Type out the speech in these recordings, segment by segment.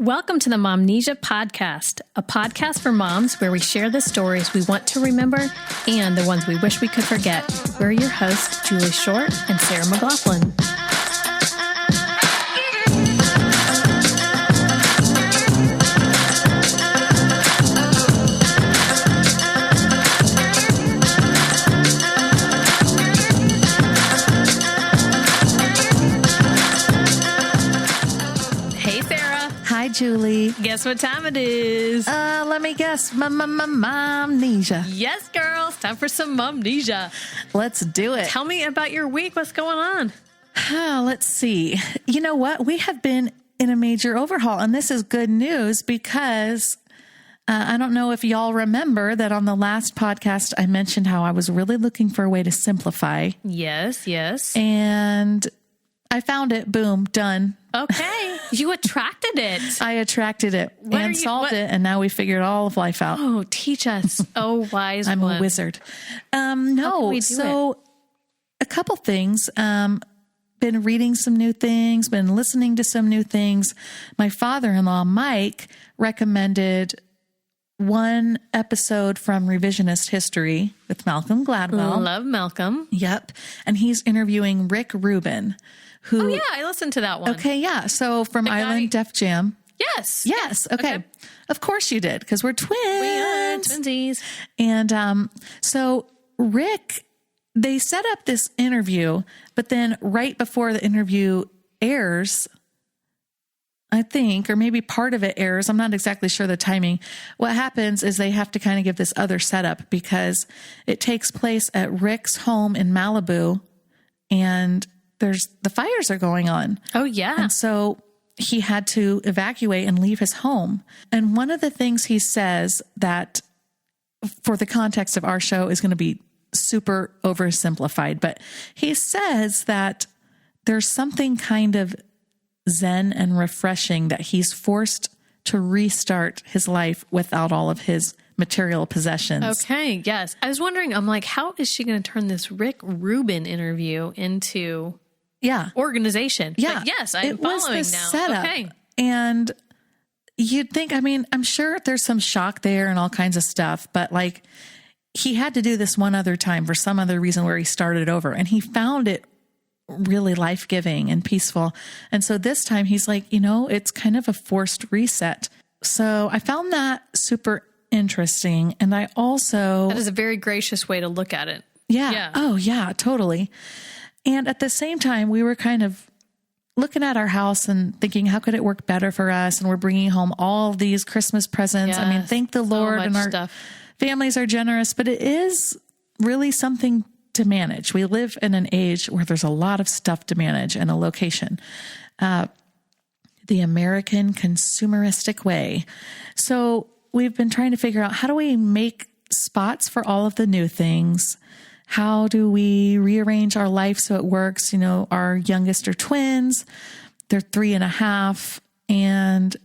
Welcome to the Momnesia podcast, a podcast for moms where we share the stories we want to remember and the ones we wish we could forget. We're your hosts, Julie Short and Sarah McLaughlin. Julie. Guess what time it is? Let me guess. Momnesia. Yes, girls. Time for some Momnesia. Let's do it. Tell me about your week. What's going on? Let's see. You know what? We have been in a major overhaul, and this is good news because I don't know if y'all remember that on the last podcast, I mentioned how I was really looking for a way to simplify. Yes. And I found it. Boom. Done. Okay. You attracted it. I attracted it and solved it. And now we figured all of life out. Oh, teach us. Oh, wise I'm one. a wizard. No. So a couple things, been reading some new things, been listening to some new things. My father-in-law, Mike, recommended one episode from Revisionist History with Malcolm Gladwell. Love Malcolm. Yep. And he's interviewing Rick Rubin. Oh, yeah, I listened to that one. Okay, yeah. So from Island Def Jam. Yes. Okay. Of course you did, because we're twins. We are twinsies. And so Rick, they set up this interview, but then right before the interview airs, I think, or maybe part of it airs, I'm not exactly sure the timing. What happens is they have to kind of give this other setup because it takes place at Rick's home in Malibu, and the fires are going on. Oh, yeah. And so he had to evacuate and leave his home. And one of the things he says that for the context of our show is going to be super oversimplified, but he says that there's something kind of zen and refreshing that he's forced to restart his life without all of his material possessions. Okay, yes. I was wondering, I'm like, how is she going to turn this Rick Rubin interview into organization? Yeah. But yes, I'm following now. Setup. Okay. And you'd think, I mean, I'm sure there's some shock there and all kinds of stuff, but like he had to do this one other time for some other reason where he started over, and he found it really life-giving and peaceful. And so this time he's like, it's kind of a forced reset. So I found that super interesting. And I also... That is a very gracious way to look at it. Yeah. Oh, yeah, totally. And at the same time, we were kind of looking at our house and thinking, how could it work better for us? And we're bringing home all these Christmas presents. Yes, I mean, thank the Lord, and our families are generous, but it is really something to manage. We live in an age where there's a lot of stuff to manage and a location. The American consumeristic way. So we've been trying to figure out, how do we make spots for all of the new things? How do we rearrange our life so it works? Our youngest are twins. They're 3.5. And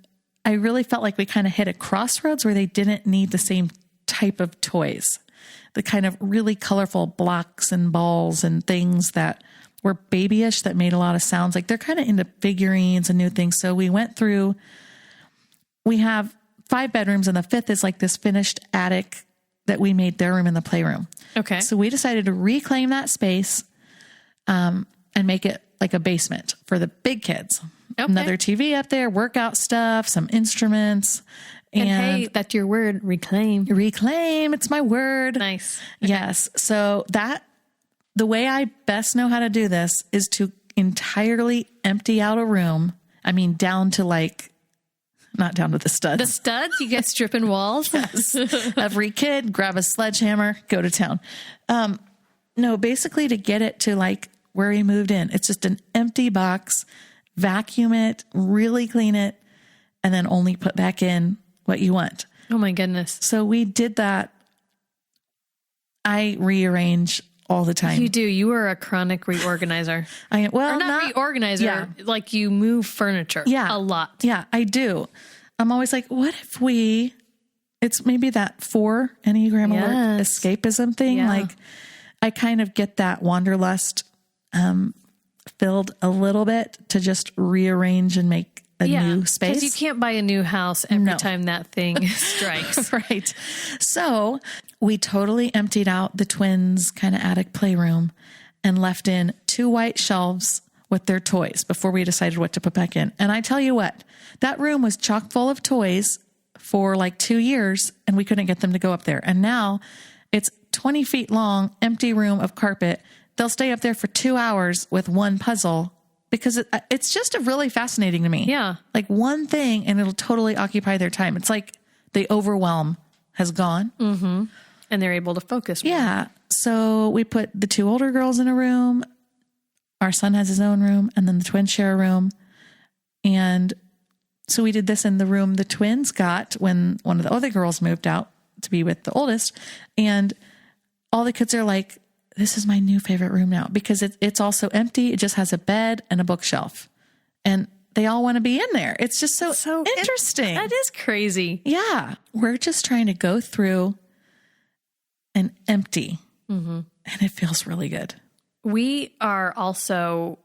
I really felt like we kind of hit a crossroads where they didn't need the same type of toys. The kind of really colorful blocks and balls and things that were babyish that made a lot of sounds. Like they're kind of into figurines and new things. So we went through, we have 5 bedrooms, and the 5th is like this finished attic that we made their room in the playroom. Okay. So we decided to reclaim that space and make it like a basement for the big kids. Okay. Another TV up there, workout stuff, some instruments. And hey, that's your word, reclaim. Reclaim, it's my word. Nice. Okay. Yes. So the way I best know how to do this is to entirely empty out a room. I mean, down to not down to the studs. The studs? You get stripping walls? Yes. Every kid, grab a sledgehammer, go to town. No, basically to get it to where he moved in. It's just an empty box, vacuum it, really clean it, and then only put back in what you want. Oh my goodness. So we did that. I rearrange all the time. You do. You are a chronic reorganizer. Not reorganizer. Yeah. Like you move furniture. Yeah. A lot. Yeah, I do. I'm always like, what if it's maybe that 4 Enneagram alert escapism thing. Yeah. Like I kind of get that wanderlust filled a little bit to just rearrange and make a new space. Because you can't buy a new house every time that thing strikes. Right. So we totally emptied out the twins' kind of attic playroom and left in 2 white shelves with their toys before we decided what to put back in. And I tell you what, that room was chock full of toys for like 2 years and we couldn't get them to go up there. And now it's 20 feet long, empty room of carpet. They'll stay up there for 2 hours with one puzzle because it's just really fascinating to me. Yeah. Like one thing and it'll totally occupy their time. It's like the overwhelm has gone. Mm-hmm. And they're able to focus more. Yeah. So we put the 2 older girls in a room. Our son has his own room and then the twins share a room. And so we did this in the room the twins got when one of the other girls moved out to be with the oldest. And all the kids are like, this is my new favorite room now because it's also empty. It just has a bed and a bookshelf and they all want to be in there. It's just so interesting. That is crazy. Yeah. We're just trying to go through and empty and it feels really good. We are also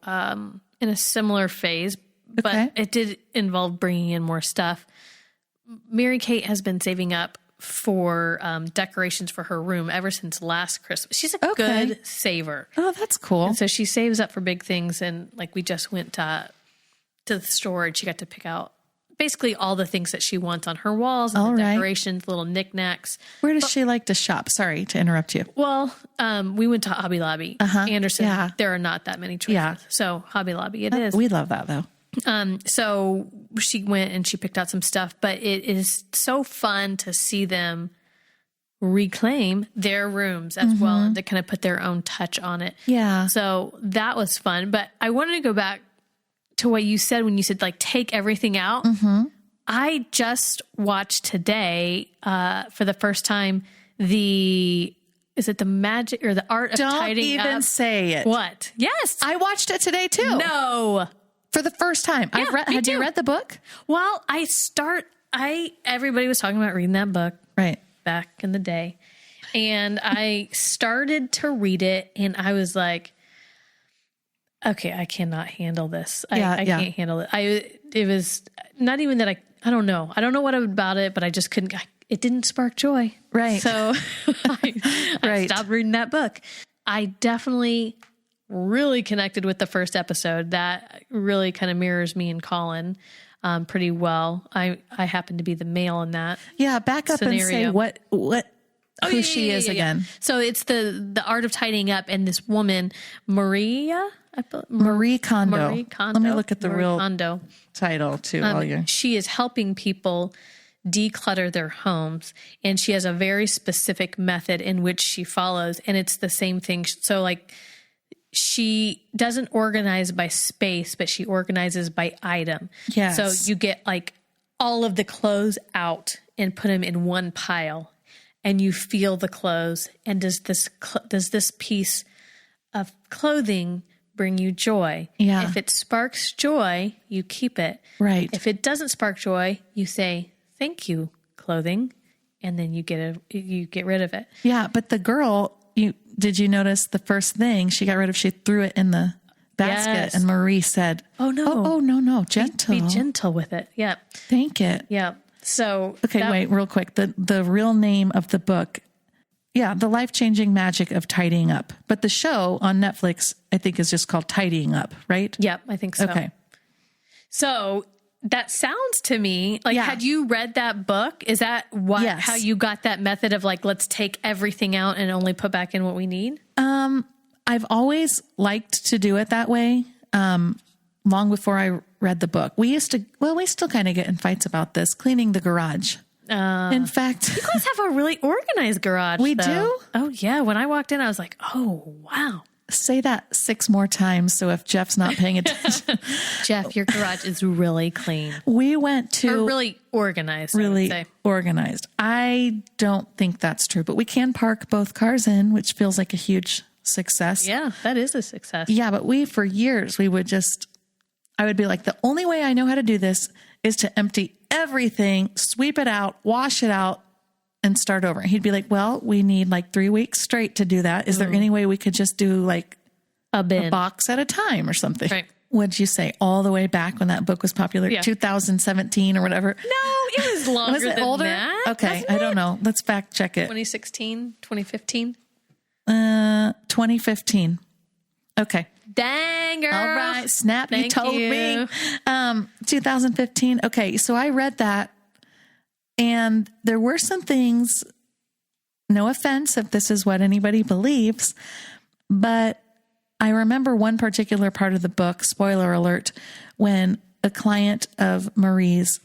in a similar phase, but it did involve bringing in more stuff. Mary Kate has been saving up for decorations for her room ever since last Christmas. She's a good saver. Oh, that's cool. And so she saves up for big things. And like we just went to the store and she got to pick out basically all the things that she wants on her walls and the decorations, little knickknacks. Where does she like to shop? Sorry to interrupt you. Well, we went to Hobby Lobby. Anderson, there are not that many choices. Yeah. So Hobby Lobby it is. We love that though. So she went and she picked out some stuff, but it is so fun to see them reclaim their rooms as well and to kind of put their own touch on it. Yeah. So that was fun, but I wanted to go back to what you said when you said like take everything out. I just watched today for the first time is it the magic or the art of tidying up? Don't even say it. What? Yes. I watched it today too. No. For the first time. Yeah, Had you read the book? Well, everybody was talking about reading that book back in the day. And I started to read it and I was like, okay, I cannot handle this. I can't handle it. It was not even that I don't know. I don't know what about it, but I just couldn't, it didn't spark joy. Right. So I stopped reading that book. I definitely really connected with the first episode. That really kind of mirrors me and Colin pretty well. I happen to be the male in that. Yeah. Back up scenario. And say who she is again. So it's the art of tidying up and this woman, Marie Kondo. Marie Kondo. Let me look at the real Kondo title too. She is helping people declutter their homes and she has a very specific method in which she follows and it's the same thing. So like she doesn't organize by space, but she organizes by item. Yes. So you get like all of the clothes out and put them in one pile and you feel the clothes. And does this piece of clothing bring you joy? Yeah. If it sparks joy, you keep it. Right. If it doesn't spark joy, you say, thank you, clothing. And then you get rid of it. Yeah. But the girl, did you notice the first thing she got rid of? She threw it in the basket. Yes. And Marie said, oh no, gentle. Be gentle with it. Yeah. Thank it. Yeah. So. Okay. Wait, real quick. The real name of the book. Yeah. The Life-Changing Magic of Tidying Up. But the show on Netflix, I think, is just called Tidying Up, right? Yep. I think so. Okay. So that sounds to me like, had you read that book? Is that how you got that method of like, let's take everything out and only put back in what we need? I've always liked to do it that way. Long before I read the book, we still kind of get in fights about this, cleaning the garage. In fact, you guys have a really organized garage. We do? Oh yeah. When I walked in, I was like, oh, wow. Say that 6 more times. So if Jeff's not paying attention, Jeff, your garage is really clean. We went to really organized. Really organized. I don't think that's true, but we can park both cars in, which feels like a huge success. Yeah, that is a success. Yeah, but for years, I would be like, the only way I know how to do this is to empty everything, sweep it out, wash it out, and start over. And he'd be like, well, we need like 3 weeks straight to do that. Is there any way we could just do like a bin, a box at a time or something? Right. what'd you say, all the way back when that book was popular, 2017 or whatever? No, it was longer was it than older? that. Okay, I don't know. Let's fact check it. 2016, 2015? 2015. Okay. Dang, girl. All right, snap, you Thank told you. me. 2015. Okay, so I read that, and there were some things, no offense if this is what anybody believes, but I remember one particular part of the book, spoiler alert, when a client of Marie's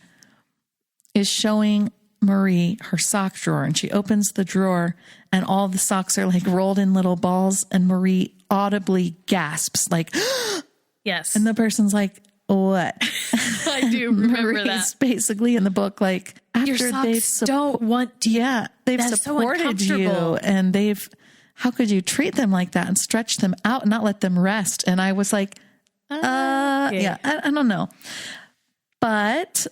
is showing Marie her sock drawer, and she opens the drawer and all the socks are like rolled in little balls, and Marie audibly gasps like, yes. and the person's like, what? I do remember Marie's that. basically in the book, like, after Your socks they've don't want to. yeah, they've That's so supported you, uncomfortable. and how could you treat them like that and stretch them out and not let them rest? And I was like, yeah, I don't know. But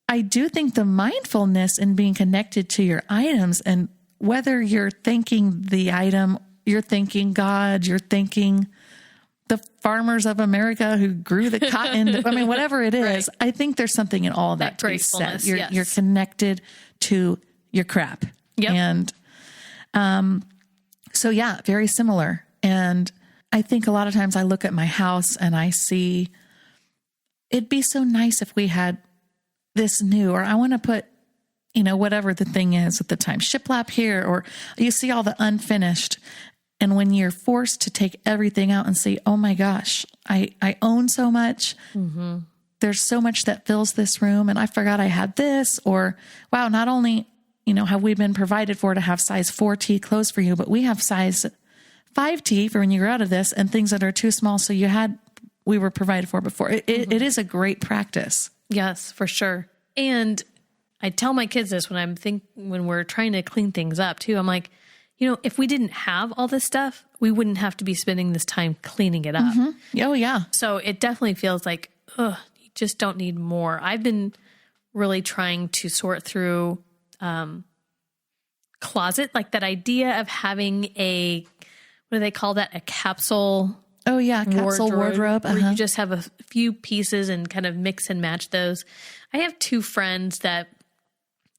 I do think the mindfulness in being connected to your items, and whether you're thanking the item, you're thanking God, you're thanking the farmers of America who grew the cotton. I mean, whatever it is, Right. I think there's something in all that to be said. gratefulness, yes. You're connected to your crap. Yep. And, so yeah, very similar. And I think a lot of times I look at my house and I see it'd be so nice if we had this new, or I want to put, whatever the thing is at the time, shiplap here, or you see all the unfinished. And when you're forced to take everything out and say, oh my gosh, I own so much. Mm-hmm. There's so much that fills this room, and I forgot I had this, or wow, not only, have we been provided for to have size 4T clothes for you, but we have size 5T for when you grow out of this, and things that are too small. So we were provided for before. It is a great practice. Yes, for sure. And I tell my kids this when we're trying to clean things up too. I'm like, if we didn't have all this stuff, we wouldn't have to be spending this time cleaning it up. Mm-hmm. Oh yeah. So it definitely feels like, you just don't need more. I've been really trying to sort through closet, like that idea of having what do they call that? A capsule. Oh yeah. Capsule wardrobe. Where you just have a few pieces and kind of mix and match those. I have two friends that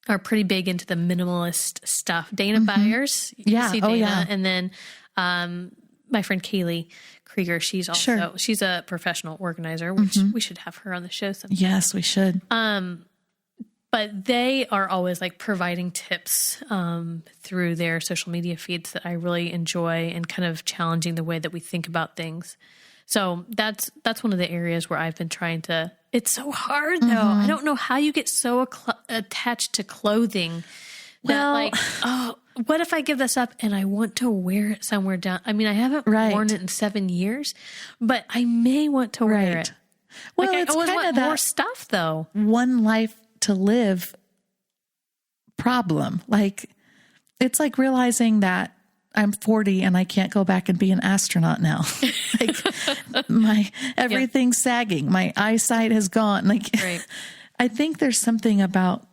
are pretty big into the minimalist stuff. Dana Byers. You Yeah. see Dana. Oh yeah. And then my friend Kaylee Krieger, she's a professional organizer, which we should have her on the show sometime. Yes, we should. But they are always like providing tips through their social media feeds that I really enjoy, and kind of challenging the way that we think about things. So that's one of the areas where I've been trying to. It's so hard though. I don't know how you get so attached to clothing that what if I give this up and I want to wear it somewhere down? I mean, I haven't worn it in 7 years, but I may want to wear it. Well, I it's always kind want of that more stuff though. one life to live problem. Like, it's like realizing that I'm 40 and I can't go back and be an astronaut now. Like everything's sagging. My eyesight has gone. Like, Right. I think there's something about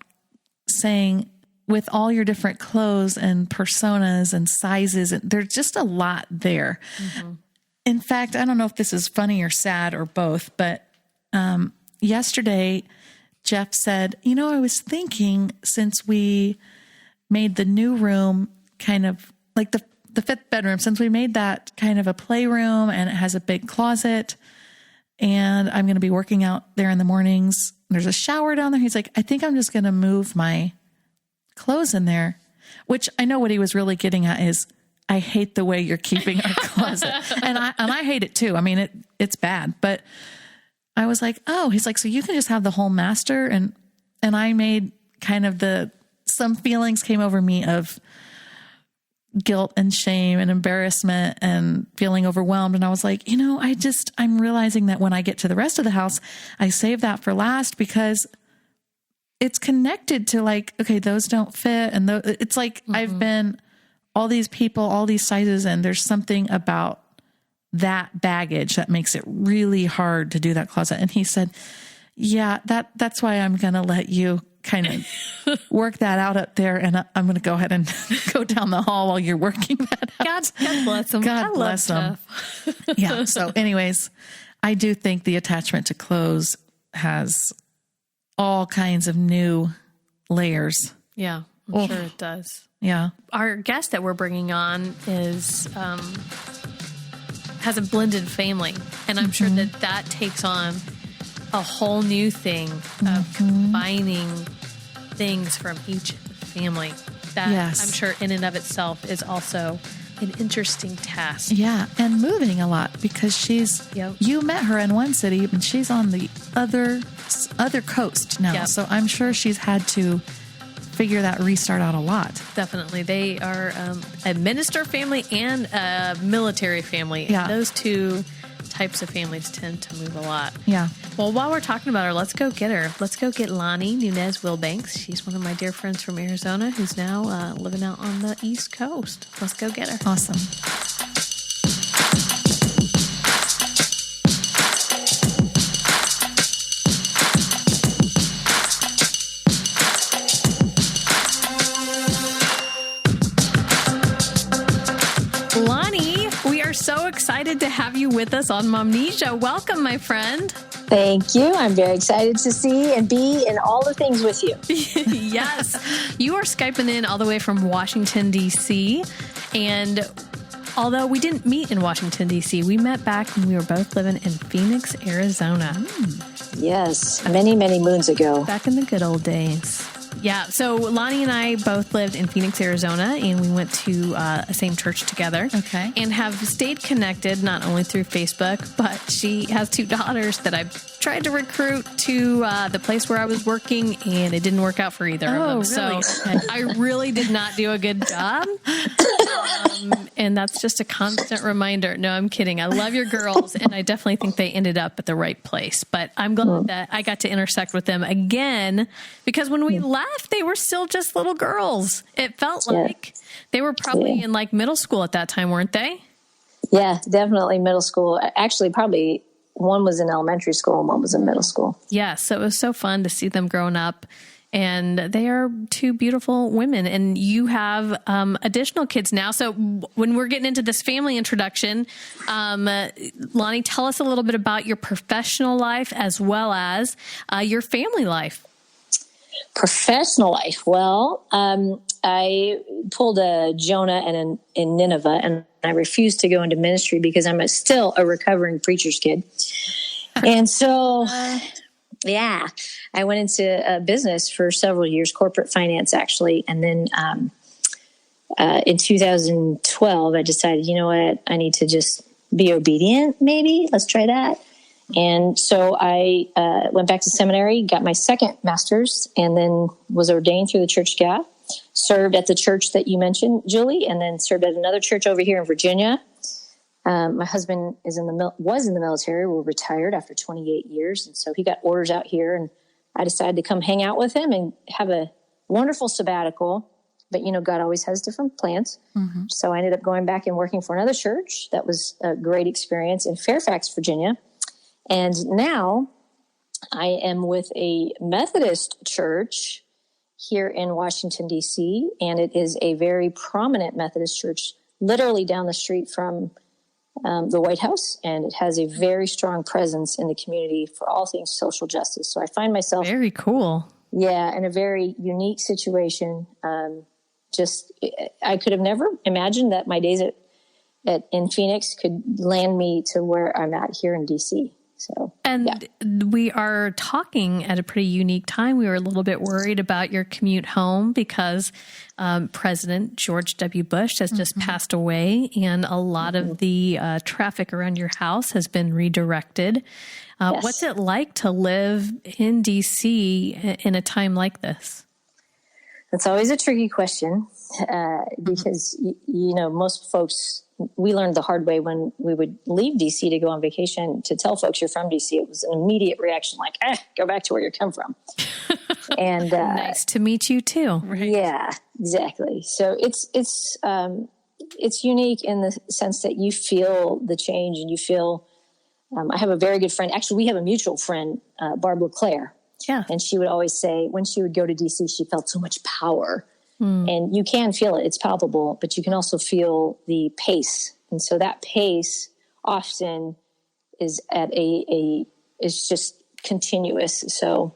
saying, with all your different clothes and personas and sizes, and there's just a lot there. Mm-hmm. In fact, I don't know if this is funny or sad or both, but yesterday Jeff said, I was thinking, since we made the new room kind of like the fifth bedroom, since we made that kind of a playroom and it has a big closet, and I'm going to be working out there in the mornings. There's a shower down there. He's like, I think I'm just going to move my clothes in there, which I know what he was really getting at is, I hate the way you're keeping our closet. And I hate it too. I mean, it's bad, but I was like, oh, he's like, so you can just have the whole master. And I made kind of some feelings came over me of guilt and shame and embarrassment and feeling overwhelmed. And I was like, I'm realizing that when I get to the rest of the house, I save that for last, because it's connected to like, okay, those don't fit. And it's like, I've been all these people, all these sizes, and there's something about that baggage that makes it really hard to do that closet. And he said, yeah, that's why I'm going to let you kind of work that out up there. And I'm going to go ahead and go down the hall while you're working that out. God bless them. God bless them. Yeah. So anyways, I do think the attachment to clothes has all kinds of new layers. Yeah, I'm sure it does. Yeah. Our guest that we're bringing on is has a blended family, and I'm sure that takes on a whole new thing of combining things from each family. That I'm sure in and of itself is also an interesting task. Yeah, and moving a lot because she's, you met her in one city, and she's on the other coast now. Yep. So I'm sure she's had to figure that restart out a lot. Definitely. They are a minister family and a military family. Yeah. And those two types of families tend to move a lot. Yeah. Well, while we're talking about her, let's go get her. Let's go get Lani Nunes Willbanks. She's one of my dear friends from Arizona who's now living out on the East Coast. Let's go get her. Awesome. Lani, we are so excited to have you with us on Momnesia. Welcome, my friend. Thank you. I'm very excited to see and be in all the things with you. Yes. You are Skyping in all the way from Washington, D.C. And although we didn't meet in Washington, D.C., we met back when we were both living in Phoenix, Arizona. Yes. Many, many moons ago. Back in the good old days. Yeah. So Lani and I both lived in Phoenix, Arizona, and we went to a same church together. Okay. And have stayed connected not only through Facebook, but she has two daughters that I've tried to recruit to the place where I was working, and it didn't work out for either of them. Really? So I really did not do a good job. And that's just a constant reminder. No, I'm kidding. I love your girls, and I definitely think they ended up at the right place. But I'm glad that I got to intersect with them again, because when we left, they were still just little girls. It felt like they were probably in like middle school at that time, weren't they? Yeah, definitely middle school. Actually, probably one was in elementary school and one was in middle school. Yeah, so it was so fun to see them growing up. And they are two beautiful women. And you have additional kids now. So when we're getting into this family introduction, Lani, tell us a little bit about your professional life as well as your family life. Professional life. Well, I pulled a Jonah and in Nineveh, and I refused to go into ministry because I'm still a recovering preacher's kid. And so... yeah, I went into business for several years, corporate finance, actually. And then in 2012, I decided, you know what, I need to just be obedient, maybe. Let's try that. And so I went back to seminary, got my second master's, and then was ordained through the Church of God, served at the church that you mentioned, Julie, and then served at another church over here in Virginia. My husband was in the military. We're retired after 28 years. And so he got orders out here, and I decided to come hang out with him and have a wonderful sabbatical. But, you know, God always has different plans. Mm-hmm. So I ended up going back and working for another church. That was a great experience in Fairfax, Virginia. And now I am with a Methodist church here in Washington, D.C. And it is a very prominent Methodist church, literally down the street from the White House, and it has a very strong presence in the community for all things social justice. So I find myself very cool. Yeah, in a very unique situation. I could have never imagined that my days in Phoenix could land me to where I'm at here in DC. So, we are talking at a pretty unique time. We were a little bit worried about your commute home because President George W. Bush has just passed away, and a lot of the traffic around your house has been redirected. Yes. What's it like to live in D.C. in a time like this? That's always a tricky question because, you know, most folks, we learned the hard way when we would leave D.C. to go on vacation to tell folks you're from D.C. It was an immediate reaction like, go back to where you come from. And nice to meet you too. Right? Yeah, exactly. So it's unique in the sense that you feel the change and you feel, I have a very good friend. Actually, we have a mutual friend, Barb LeClaire. Yeah. And she would always say when she would go to D.C., she felt so much power. And you can feel it. It's palpable, but you can also feel the pace. And so that pace often is at is just continuous. So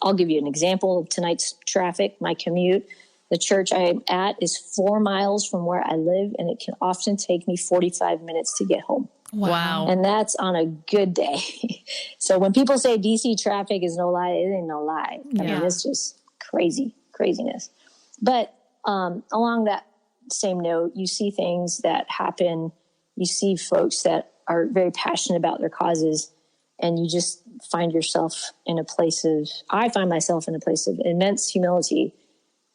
I'll give you an example of tonight's traffic, my commute. The church I'm at is 4 miles from where I live, and it can often take me 45 minutes to get home. Wow. And that's on a good day. So when people say DC traffic is no lie, it ain't no lie. I mean, it's just craziness. But along that same note, you see things that happen. You see folks that are very passionate about their causes, and you just find yourself I find myself in a place of immense humility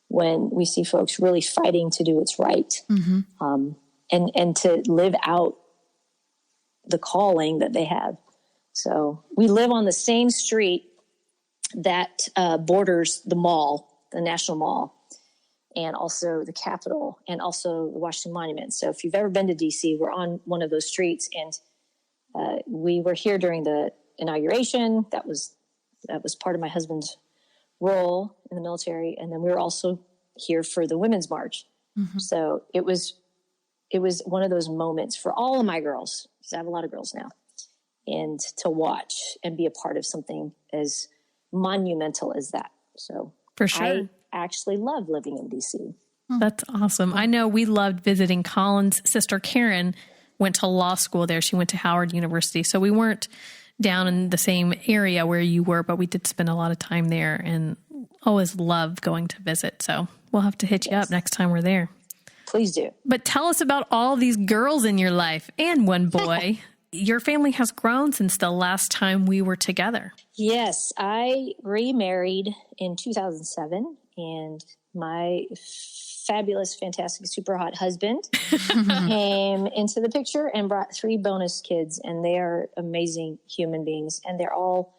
when we see folks really fighting to do what's right, and to live out the calling that they have. So we live on the same street that borders the mall, the National Mall, and also the Capitol, and also the Washington Monument. So if you've ever been to DC, we're on one of those streets, and we were here during the inauguration. That was part of my husband's role in the military, and then we were also here for the Women's March. So it was one of those moments for all of my girls, because I have a lot of girls now, and to watch and be a part of something as monumental as that. So for sure, I actually love living in DC. That's awesome. I know we loved visiting. Colin's sister Karen went to law school there. She went to Howard University. So we weren't down in the same area where you were, but we did spend a lot of time there, and always love going to visit. So we'll have to hit you up next time we're there. Please do. But tell us about all these girls in your life and one boy. Your family has grown since the last time we were together. Yes, I remarried in 2007, and my fabulous, fantastic, super hot husband came into the picture and brought 3 bonus kids, and they are amazing human beings. And they're all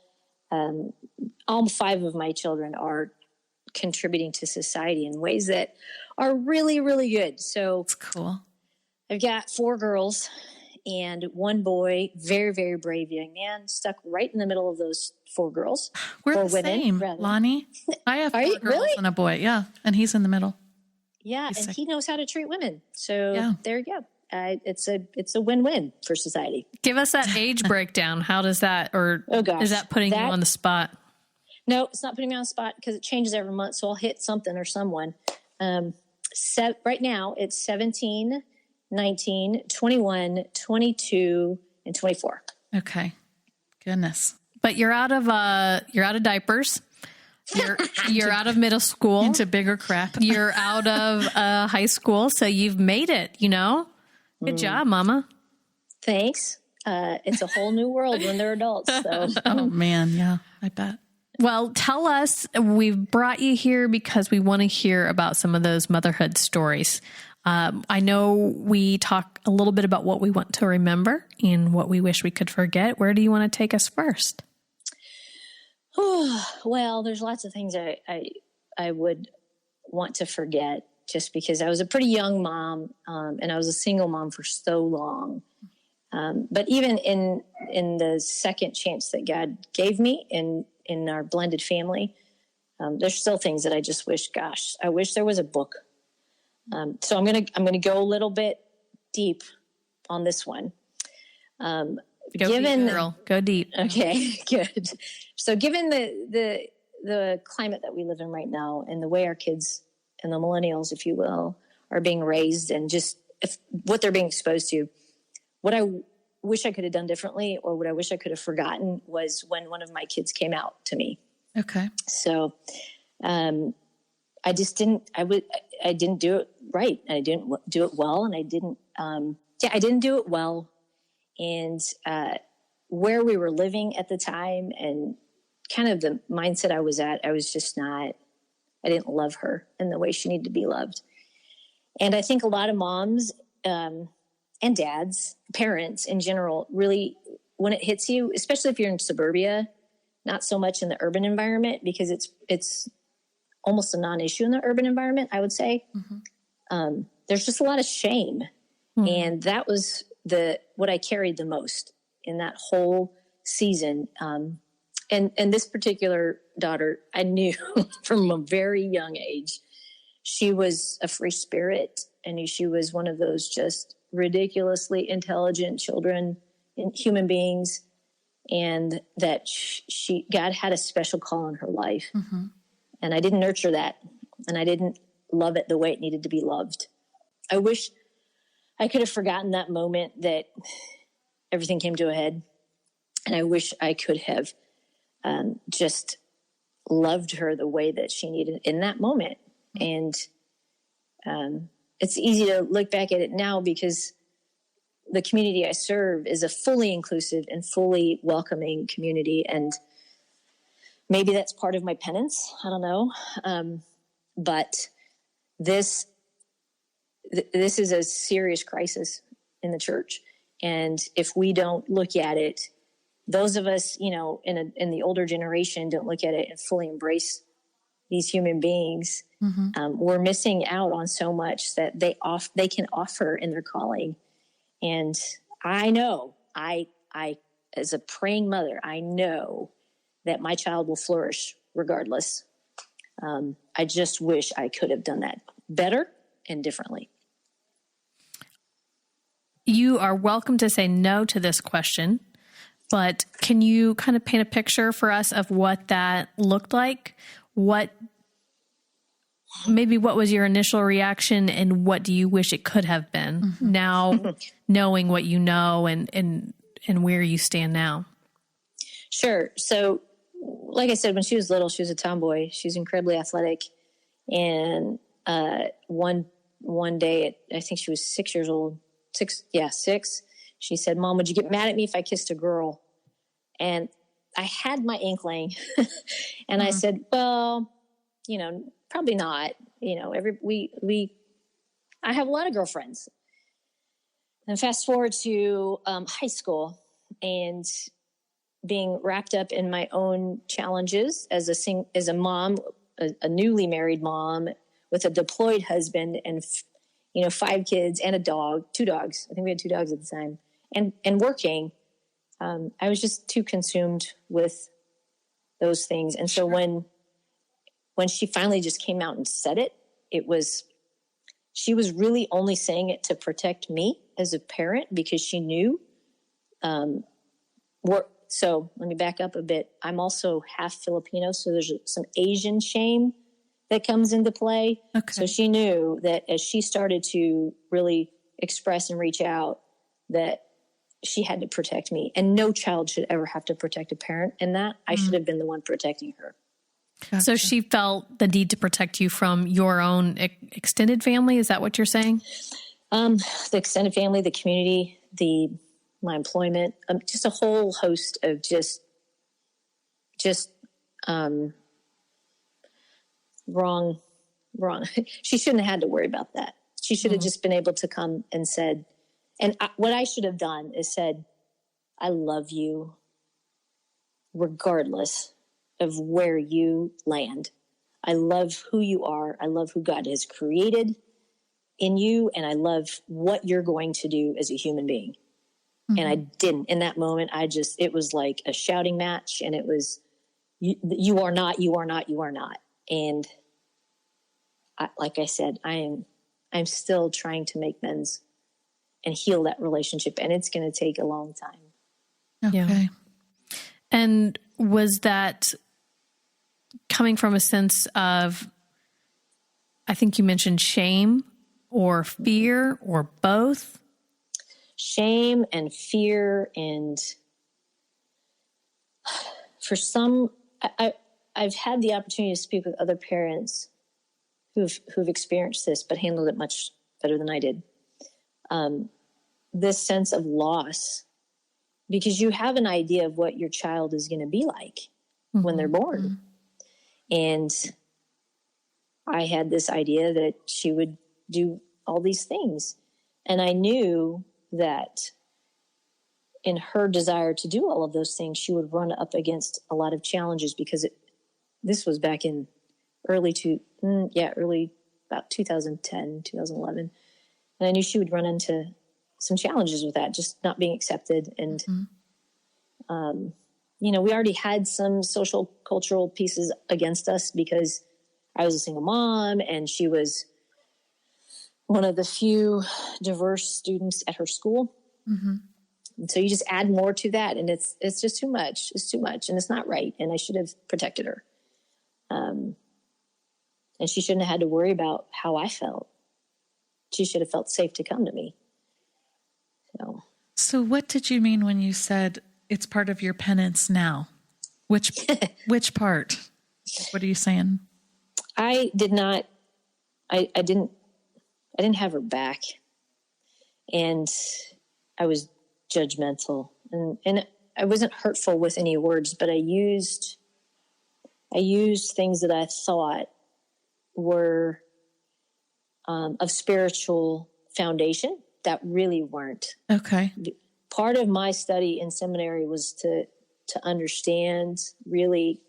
5 of my children are contributing to society in ways that are really, really good. So That's cool. I've got 4 girls and 1 boy, very, very brave young man, stuck right in the middle of those 4 girls. We're the same, Lani. I have 4 girls really? and a boy. Yeah. And he's in the middle. Yeah. He's and sick. he knows how to treat women. So there you go. It's a win-win for society. Give us that age breakdown. How does that, or is that putting you on the spot? No, it's not putting me on the spot because it changes every month. So I'll hit something or someone. Right now it's 17, 19, 21, 22, and 24. Okay. Goodness. But you're out of diapers. You're out of middle school. Into bigger crap. You're out of high school. So you've made it, Good job, Mama. Thanks. It's a whole new world when they're adults. So. Oh man. Yeah, I bet. Well, tell us, we've brought you here because we want to hear about some of those motherhood stories. I know we talk a little bit about what we want to remember and what we wish we could forget. Where do you want to take us first? Well, there's lots of things I would want to forget just because I was a pretty young mom, and I was a single mom for so long. But even in the second chance that God gave me in our blended family, there's still things that I just wish, I wish there was a book. So I'm gonna go a little bit deep on this one. Go deep, girl. Go deep. Okay, good. So given the climate that we live in right now, and the way our kids and the millennials, if you will, are being raised, and just what they're being exposed to, what I wish I could have done differently, or what I wish I could have forgotten, was when one of my kids came out to me. Okay. So, I just didn't. I didn't do it right. I didn't do it well, and I didn't. I didn't do it well. And where we were living at the time, and kind of the mindset I was at, I was just not. I didn't love her in the way she needed to be loved. And I think a lot of moms and dads, parents in general, really, when it hits you, especially if you're in suburbia, not so much in the urban environment, because it's almost a non-issue in the urban environment, I would say. Mm-hmm. There's just a lot of shame. Mm-hmm. And that was what I carried the most in that whole season. And this particular daughter, I knew from a very young age, she was a free spirit. And she was one of those just ridiculously intelligent children human beings, and that God had a special call in her life. Mm-hmm. And I didn't nurture that, and I didn't love it the way it needed to be loved. I wish I could have forgotten that moment that everything came to a head. And I wish I could have just loved her the way that she needed in that moment. And it's easy to look back at it now because the community I serve is a fully inclusive and fully welcoming community. And maybe that's part of my penance. I don't know. But this is a serious crisis in the church. And if we don't look at it, those of us, in the older generation don't look at it and fully embrace these human beings. Mm-hmm. We're missing out on so much that they can offer in their calling. And I know, I as a praying mother, I know that my child will flourish regardless. I just wish I could have done that better and differently. You are welcome to say no to this question, but can you kind of paint a picture for us of what that looked like? What was your initial reaction, and what do you wish it could have been now, knowing what you know and where you stand now? Sure. So, like I said, when she was little, she was a tomboy. She's incredibly athletic. And one day, I think she was 6 years old. 6. She said, "Mom, would you get mad at me if I kissed a girl?" And I had my inkling. And I said, well, probably not. I have a lot of girlfriends. And fast forward to high school and being wrapped up in my own challenges as a mom, a newly married mom with a deployed husband and 5 kids and a dog, 2 dogs. I think we had 2 dogs at the time, and working. I was just too consumed with those things. And so when she finally just came out and said it, she was really only saying it to protect me as a parent because she knew, so let me back up a bit. I'm also half Filipino, so there's some Asian shame that comes into play. Okay. So she knew that as she started to really express and reach out, that she had to protect me. And no child should ever have to protect a parent. And that I should have been the one protecting her. Gotcha. So she felt the need to protect you from your own extended family. Is that what you're saying? The extended family, the community, my employment, just a whole host of just wrong. She shouldn't have had to worry about that. She should have just been able to come and said, what I should have done is said, "I love you regardless of where you land. I love who you are. I love who God has created in you. And I love what you're going to do as a human being." Mm-hmm. And I didn't. In that moment, it was like a shouting match. And it was, you are not, you are not, you are not. And like I said, I'm still trying to make amends and heal that relationship. And it's going to take a long time. Okay. Yeah. And was that coming from a sense of, I think you mentioned shame or fear or both? Shame and fear. And for some, I've had the opportunity to speak with other parents who've experienced this, but handled it much better than I did. This sense of loss, because you have an idea of what your child is going to be like when they're born. And I had this idea that she would do all these things. And I knew that in her desire to do all of those things, she would run up against a lot of challenges because this was back in early about 2010, 2011. And I knew she would run into some challenges with that, just not being accepted. And, we already had some social cultural pieces against us because I was a single mom and she was one of the few diverse students at her school. And so you just add more to that, and it's just too much. It's too much, and it's not right. And I should have protected her. And she shouldn't have had to worry about how I felt. She should have felt safe to come to me. So what did you mean when you said it's part of your penance now? Which part? What are you saying? I didn't have her back, and I was judgmental, and I wasn't hurtful with any words, but I used things that I thought were of spiritual foundation that really weren't. Okay. Part of my study in seminary was to understand really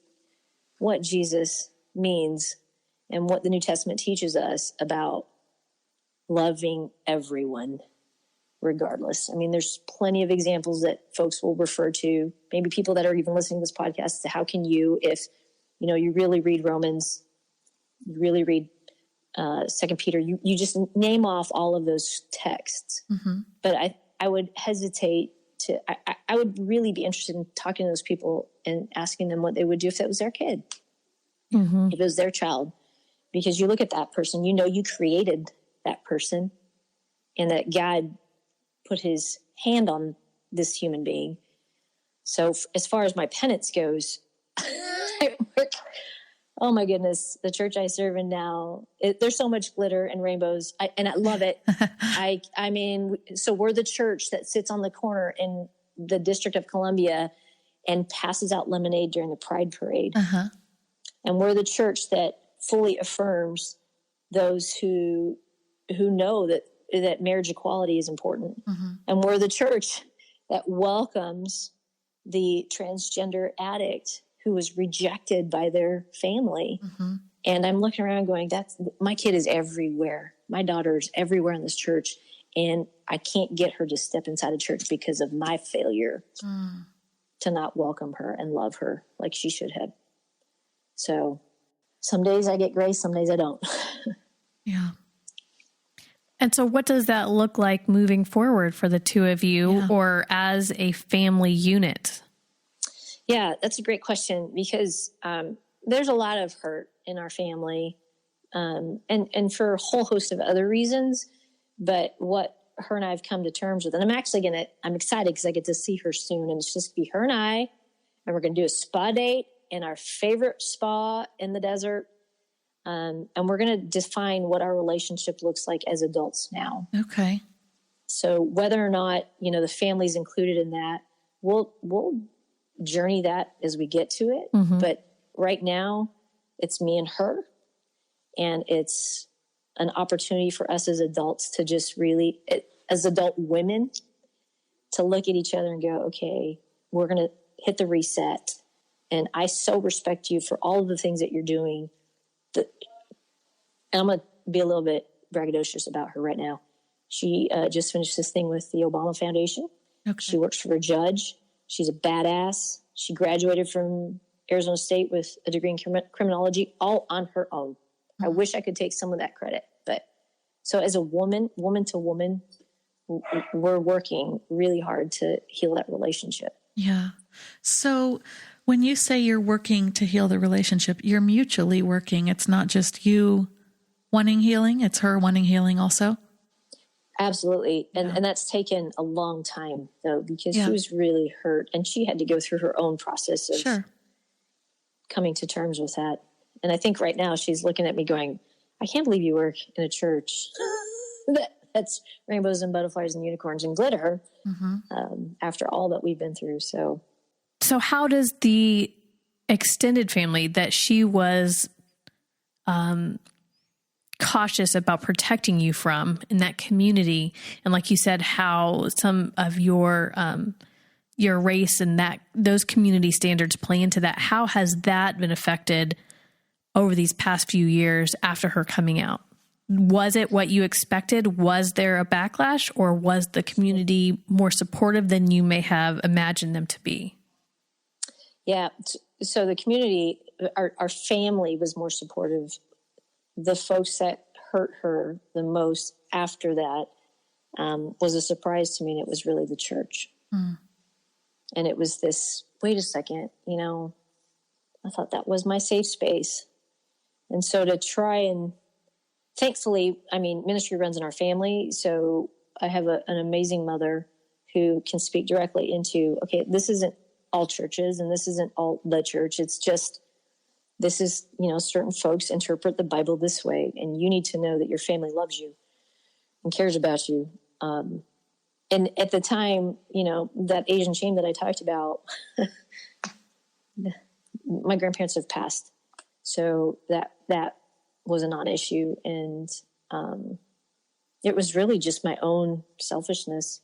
what Jesus means and what the New Testament teaches us about loving everyone regardless. I mean, there's plenty of examples that folks will refer to, maybe people that are even listening to this podcast, to how can you, if you really read Romans, you really read 2 Peter, you just name off all of those texts. Mm-hmm. But I would hesitate to, I would really be interested in talking to those people and asking them what they would do if that was their kid, if it was their child. Because you look at that person, you created that person, and that God put his hand on this human being. So as far as my penance goes, oh my goodness, the church I serve in now, there's so much glitter and rainbows, and I love it. I mean, so we're the church that sits on the corner in the District of Columbia and passes out lemonade during the Pride Parade. Uh-huh. And we're the church that fully affirms those who know that marriage equality is important. Mm-hmm. And we're the church that welcomes the transgender addict who was rejected by their family. Mm-hmm. And I'm looking around going, my kid is everywhere. My daughter is everywhere in this church. And I can't get her to step inside a church because of my failure to not welcome her and love her like she should have. So some days I get grace, some days I don't. Yeah. And so what does that look like moving forward for the two of you or as a family unit? Yeah, that's a great question, because there's a lot of hurt in our family, and for a whole host of other reasons. But what her and I have come to terms with, and I'm excited because I get to see her soon, and it's just be her and I, and we're going to do a spa date in our favorite spa in the desert. And we're going to define what our relationship looks like as adults now. Okay. So whether or not, the family's included in that, we'll journey that as we get to it. Mm-hmm. But right now it's me and her, and it's an opportunity for us as adults to just really, as adult women, to look at each other and go, okay, we're going to hit the reset. And I so respect you for all of the things that you're doing. And I'm going to be a little bit braggadocious about her right now. She just finished this thing with the Obama Foundation. Okay. She works for a judge. She's a badass. She graduated from Arizona State with a degree in criminology, all on her own. Mm-hmm. I wish I could take some of that credit. But so as a woman to woman, we're working really hard to heal that relationship. Yeah. So when you say you're working to heal the relationship, you're mutually working. It's not just you wanting healing. It's her wanting healing also. Absolutely. And that's taken a long time, though, because she was really hurt, and she had to go through her own process of coming to terms with that. And I think right now she's looking at me going, I can't believe you work in a church that's rainbows and butterflies and unicorns and glitter, after all that we've been through. So how does the extended family that she was cautious about protecting you from in that community, and like you said, how some of your race and that those community standards play into that, how has that been affected over these past few years after her coming out? Was it what you expected? Was there a backlash, or was the community more supportive than you may have imagined them to be? Yeah. So the community, our family was more supportive. The folks that hurt her the most after that was a surprise to me, and it was really the church. And it was this, wait a second, I thought that was my safe space. And so to try and, thankfully, ministry runs in our family. So I have an amazing mother who can speak directly into, okay, this isn't all churches and this isn't all the church. It's just, this is, certain folks interpret the Bible this way, and you need to know that your family loves you and cares about you. And at the time, that Asian shame that I talked about, my grandparents have passed. So that was a non-issue. And it was really just my own selfishness,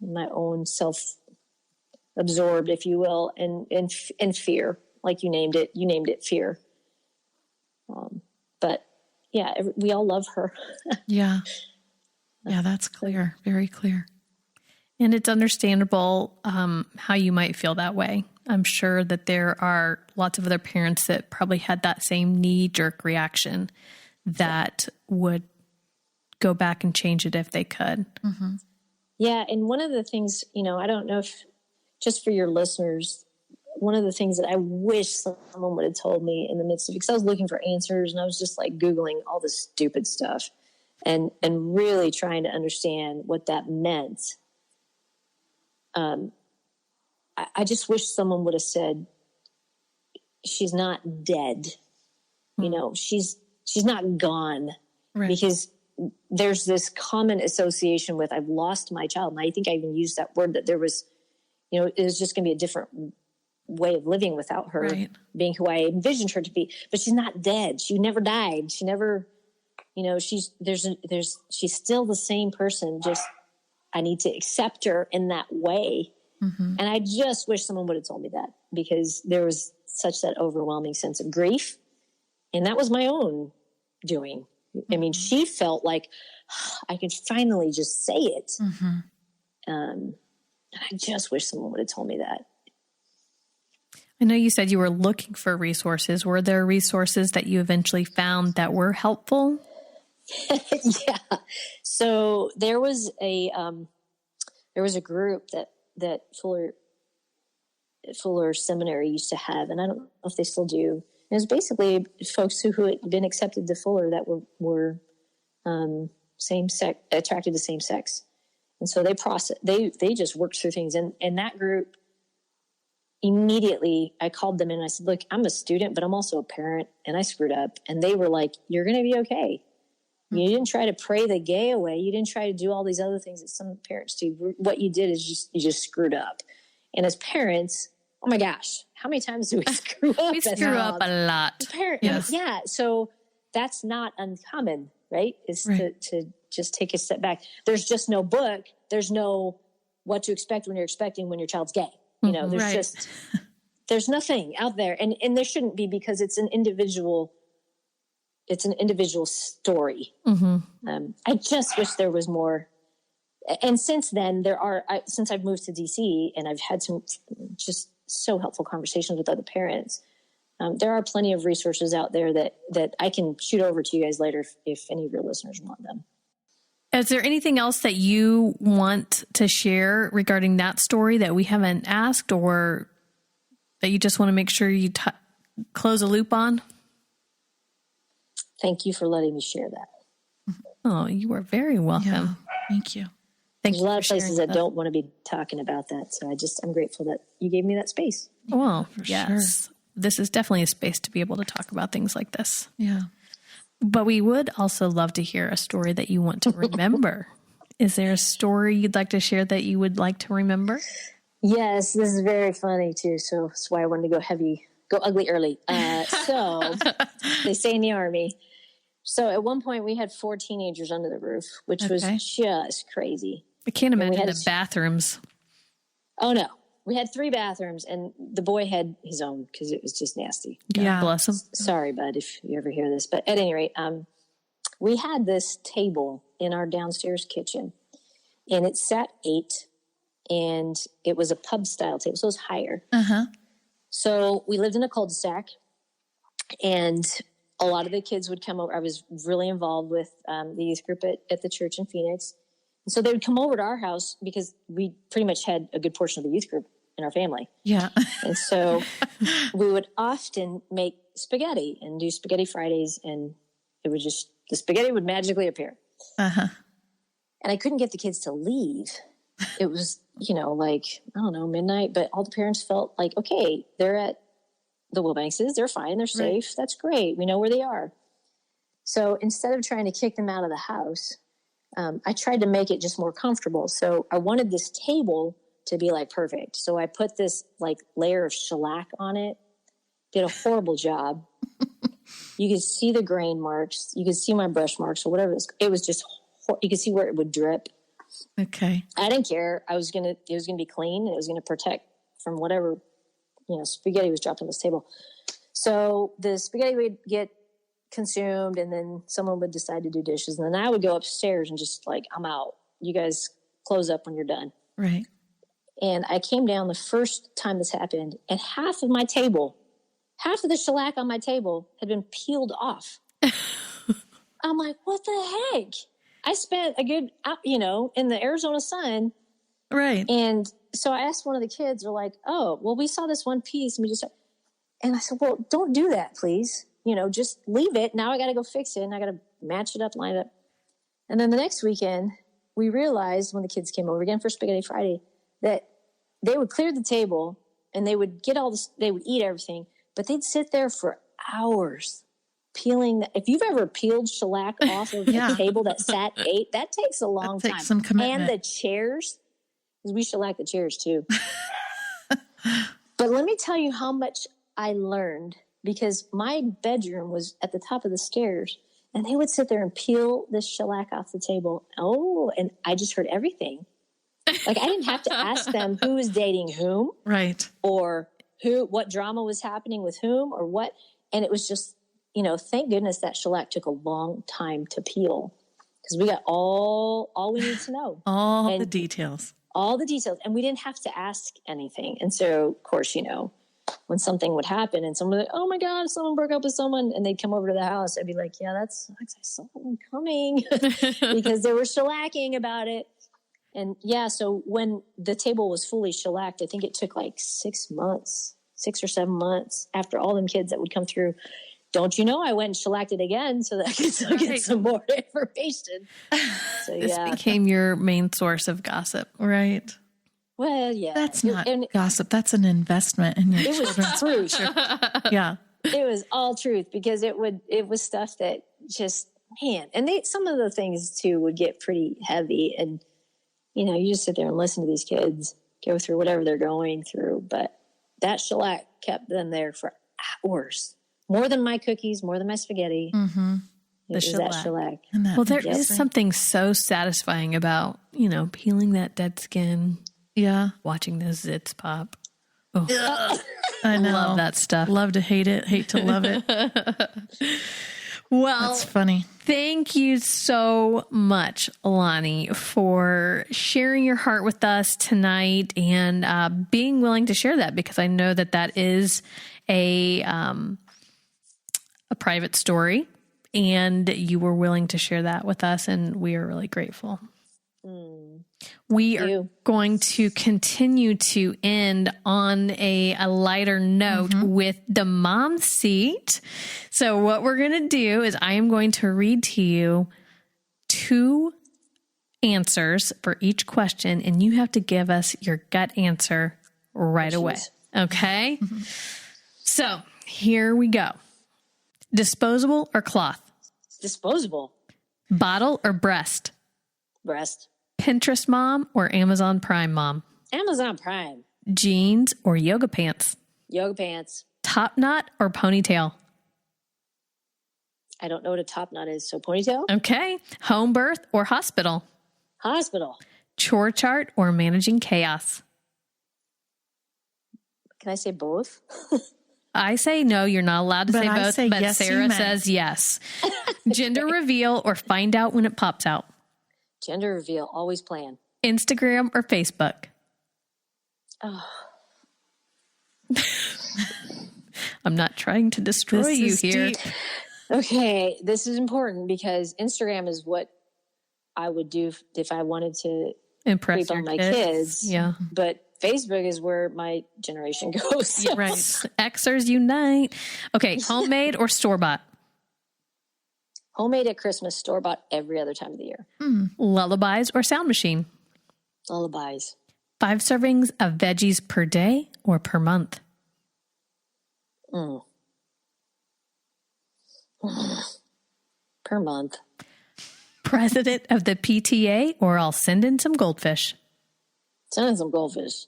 my own self-absorbed, if you will, and fear, like you named it fear. But yeah, we all love her. Yeah. Yeah, that's clear. Very clear. And it's understandable how you might feel that way. I'm sure that there are lots of other parents that probably had that same knee-jerk reaction that would go back and change it if they could. Mm-hmm. Yeah, and one of the things, I don't know if, just for your listeners, one of the things that I wish someone would have told me in the midst of, because I was looking for answers and I was just like Googling all this stupid stuff and really trying to understand what that meant. I just wish someone would have said, she's not dead. She's not gone. Right. Because there's this common association with, I've lost my child. And I think I even used that word, that there was, it was just going to be a different way of living without her being who I envisioned her to be. But she's not dead. She never died. She never, she's still the same person. Just, I need to accept her in that way. Mm-hmm. And I just wish someone would have told me that, because there was such that overwhelming sense of grief. And that was my own doing. Mm-hmm. She felt like I could finally just say it. Mm-hmm. And I just wish someone would have told me that. I know you said you were looking for resources. Were there resources that you eventually found that were helpful? Yeah. So there was a group that Fuller Seminary used to have, and I don't know if they still do. It was basically folks who had been accepted to Fuller that were same sex, attracted to same sex, and so they just worked through things. And that group, immediately I called them in and I said, "Look, I'm a student, but I'm also a parent, and I screwed up." And they were like, "You're going to be okay. You didn't try to pray the gay away. You didn't try to do all these other things that some parents do. What you did is you just screwed up." And as parents, oh my gosh, how many times do we screw up? We screw up a lot. Yes. Yeah. So that's not uncommon, right? To just take a step back. There's just no book. There's no what to expect when you're expecting when your child's gay. There's nothing out there. And there shouldn't be, because it's an individual story. Mm-hmm. I just wish there was more. And since then, since I've moved to D.C. and I've had some just so helpful conversations with other parents, there are plenty of resources out there that I can shoot over to you guys later if any of your listeners want them. Is there anything else that you want to share regarding that story that we haven't asked, or that you just want to make sure you close a loop on? Thank you for letting me share that. Oh, you are very welcome. Yeah, thank you. There's a lot of places that don't want to be talking about that. So I'm grateful that you gave me that space. Well, yes. Sure. This is definitely a space to be able to talk about things like this. Yeah. But we would also love to hear a story that you want to remember. Is there a story you'd like to share that you would like to remember? Yes, this is very funny too. So that's why I wanted to go ugly early. So they say in the Army. So at one point we had 4 teenagers under the roof, which was just crazy. I can't imagine the bathrooms. Oh no. We had 3 bathrooms, and the boy had his own because it was just nasty. God bless him. Sorry, bud, if you ever hear this. But at any rate, we had this table in our downstairs kitchen, and it sat 8, and it was a pub-style table, so it was higher. Uh-huh. So we lived in a cul-de-sac, and a lot of the kids would come over. I was really involved with the youth group at the church in Phoenix. So they would come over to our house because we pretty much had a good portion of the youth group in our family. Yeah. And so we would often make spaghetti and do spaghetti Fridays, and it would just, the spaghetti would magically appear. Uh-huh. And I couldn't get the kids to leave. It was, like, I don't know, midnight, but all the parents felt like, okay, they're at the Willbankses. They're fine. They're safe. Right. That's great. We know where they are. So instead of trying to kick them out of the house, I tried to make it just more comfortable. So I wanted this table to be like perfect. So I put this like layer of shellac on it, did a horrible job. You could see the grain marks. You could see my brush marks or whatever. It was just, you could see where it would drip. Okay. I didn't care. It was going to be clean. And it was going to protect from whatever, spaghetti was dropped on this table. So the spaghetti would get consumed, and then someone would decide to do dishes, and then I would go upstairs and just like, I'm out. You guys close up when you're done. Right. And I came down the first time this happened, and half of the shellac on my table had been peeled off. I'm like, what the heck? I spent a good, in the Arizona sun. Right. And so I asked one of the kids, they're like, oh, well, we saw this one piece, and I said, well, don't do that, please. Just leave it. Now I got to go fix it, and I got to match it up, line it up. And then the next weekend, we realized when the kids came over again for Spaghetti Friday that they would clear the table and they would get all this, they would eat everything, but they'd sit there for hours peeling. If you've ever peeled shellac off of a table that sat 8, that takes a long time. Takes some commitment. And the chairs, because we shellac the chairs too. But let me tell you how much I learned, because my bedroom was at the top of the stairs, and they would sit there and peel this shellac off the table. Oh, and I just heard everything. Like, I didn't have to ask them who was dating whom. Right. Or what drama was happening with whom or what. And it was just, thank goodness that shellac took a long time to peel, because we got all we need to know. All the details. And we didn't have to ask anything. And so, of course, when something would happen and someone would be like, oh my God, someone broke up with someone, and they'd come over to the house, I'd be like, yeah, I saw someone coming because they were shellacking about it. And so when the table was fully shellacked, I think it took like 6 or 7 months after all them kids that would come through. Don't you know, I went and shellacked it again so that I could still get some more information. So this became your main source of gossip. Right. Well, yeah. That's not gossip. That's an investment in your children's future. Yeah. It was all truth, because it was stuff that just, man. And some of the things too would get pretty heavy, and you just sit there and listen to these kids go through whatever they're going through. But that shellac kept them there for hours. More than my cookies, more than my spaghetti. Mm-hmm. That shellac. Well, there is something so satisfying about, peeling that dead skin. Yeah. Watching those zits pop. Oh, I know. Love that stuff. Love to hate it. Hate to love it. Well, that's funny. Thank you so much, Lani, for sharing your heart with us tonight and being willing to share that, because I know that is a private story, and you were willing to share that with us, and we are really grateful. We are going to continue to end on a lighter note with the mom seat. So what we're going to do is I am going to read to you 2 answers for each question, and you have to give us your gut answer right away. Okay? So here we go. Disposable or cloth? Disposable. Bottle or breast? Breast. Pinterest mom or Amazon Prime mom? Amazon Prime. Jeans or yoga pants? Yoga pants. Top knot or ponytail? I don't know what a top knot is, so ponytail. Okay. Home birth or hospital? Hospital. Chore chart or managing chaos? Can I say both? I say no, you're not allowed to say both, but yes, Sarah says yes. Gender reveal or find out when it pops out? Gender reveal, always plan. Instagram or Facebook? Oh. I'm not trying to destroy you here. Deep. Okay, this is important because Instagram is what I would do if I wanted to Impress creep on your my kids. Yeah. But Facebook is where my generation goes. Right. Xers unite. Okay. Homemade or store-bought? Homemade at Christmas, store-bought every other time of the year. Lullabies or sound machine? Lullabies. 5 servings of veggies per day or per month? Per month. President of the PTA or I'll send in some goldfish? Send in some goldfish.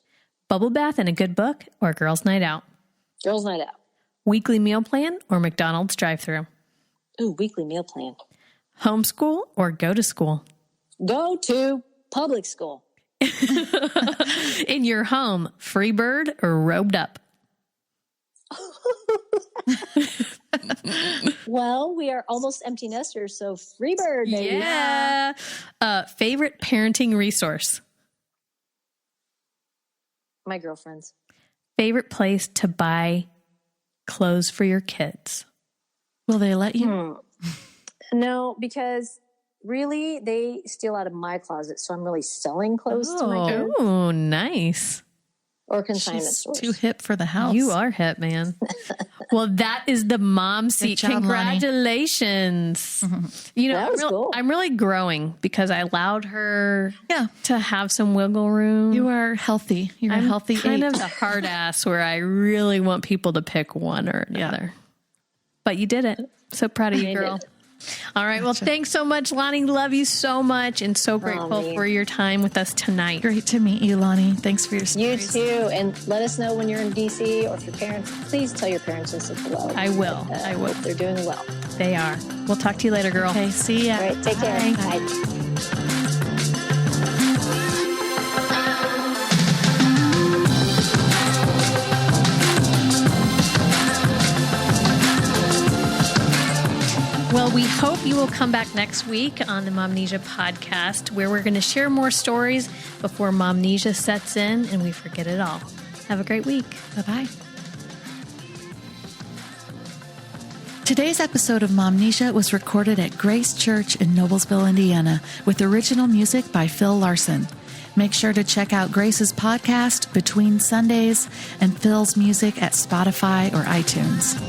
Bubble bath and a good book or girls' night out? Girls' night out. Weekly meal plan or McDonald's drive-thru? Ooh, weekly meal plan. Homeschool or go to school? Go to public school. In your home, free bird or robed up? Well, we are almost empty nesters, so free bird, baby. Yeah. Favorite parenting resource? My girlfriends. Favorite place to buy clothes for your kids? Will they let you? No, because really they steal out of my closet, so I'm really selling clothes to my kids. Oh, nice. Or consignment She's stores. too hip for the house. You are hip, man. Well, that is the mom seat. job, Lani. Congratulations. You know, That was cool. I'm really growing because I allowed her Yeah. to have some wiggle room. You are healthy. You're I'm a healthy kind eight. of a hard ass where I really want people to pick one or another. But you did it. So proud of you, I girl. did. All right. Well, thanks so much, Lani. Love you so much and so grateful man. for your time with us tonight. Great to meet you, Lani. Thanks for your You stories. too. And let us know when you're in DC or if your parents, please tell your parents and say hello. I will. I will. Hope they're doing well. They are. We'll talk to you later, girl. Okay, see ya. All right. Take care. Bye. Bye. Well, we hope you will come back next week on the Momnesia podcast, where we're going to share more stories before Momnesia sets in and we forget it all. Have a great week. Bye-bye. Today's episode of Momnesia was recorded at Grace Church in Noblesville, Indiana, with original music by Phil Larson. Make sure to check out Grace's podcast, Between Sundays, and Phil's music at Spotify or iTunes.